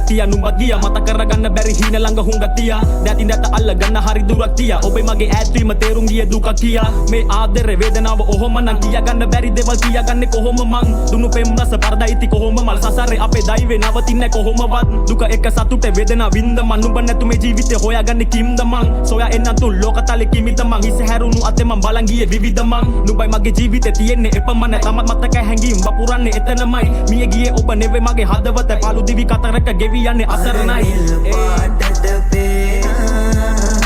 තියා නුඹත් ගියා මත කරගන්න බැරි හීන ළඟ හුඟ තියා දැතින් දැත අල්ලගන්න හරි දුරක් තියා ඔබේ මගේ ඈත්වීම තේරුම් ගිය දුක කියා මේ ආදරේ වේදනාව ඔහොම නම් කියාගන්න බැරි දේවල් කියාගන්නේ කොහොම මං දුන්නු පෙම් රස පරදයිති කොහොම මල් සසරේ අපේ දෛවේ නවතින්නේ කොහොමවත් දුක එක සතුටේ වේදනාව වින්ද මන් නුඹ නැතු මේ ජීවිතේ හොයාගන්නේ කිම්ද මං සොයා එන්න තුන් ලෝකතලේ කිමිද මං හිස හැරුණු අතේ මං බලන් ගියේ විවිධ මං නුඹයි මගේ ජීවිතේ තියෙන්නේ එපමණ තමත් මතක හැංගීම් වපුරන්නේ එතනමයි මිය ගියේ ඔබ නෙවෙයි මගේ හදවත පාළු දිවි කතරක ගෙවි යන්නේ අසරණයි පාටට පේනා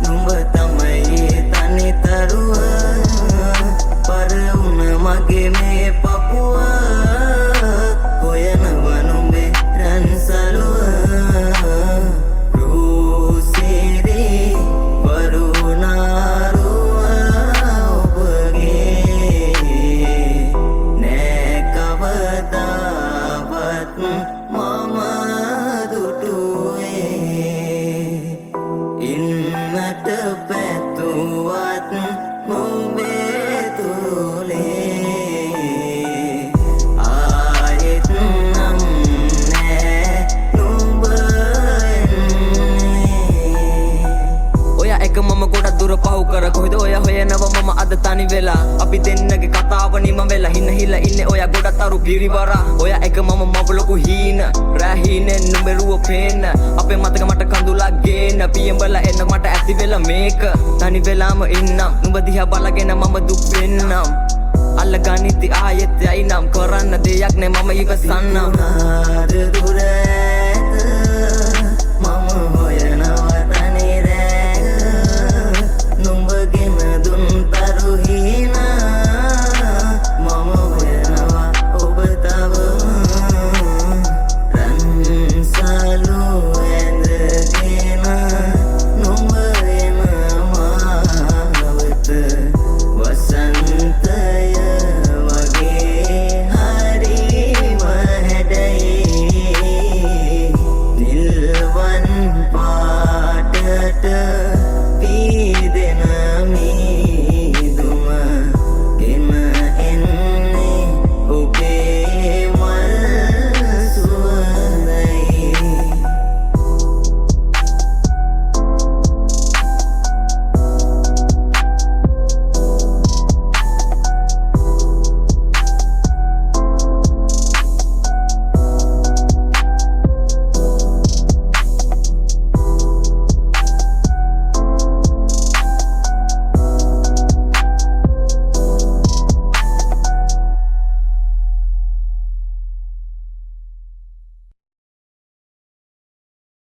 නුඹ තමයි තනි තරුව පරවුන මගේ මේ පපුව හොයනව නුඹේ රන්සලුව රූසිරි වරුණාරුව ඔබගේ නෑ කවදාවත් මම දුටුවේ ඉන්නට පැතුවත් නුඹේ තුලේ ආයෙත් නම් නෑ නුඹ එන්නේ ඔයා එක මම ගොඩක් දුර පහු කර කොහෙද ඔයා හොයනව මම අද තනි වෙලා අපි දෙන්නගේ කතාව නිම වෙලා හින හිලා ඉන්නේ ඔයා ගොඩක් අරු පිරිවර ඔයා එක මම මවලකු හීන රැහීනෙන් නුඹරුව පේන අපේ මතක මට කඳුලක් ගේන පියඹල එන්න මට ඇති වෙලා මේක තනි වෙලාම ඉන්නම් නුඹ දිහා බලගෙන මම දුක් වෙන්නම් අල්ලගනිති ආයෙත් යයිනම් කරන්න දෙයක් නෑ මම ඉවසන්නම් දුර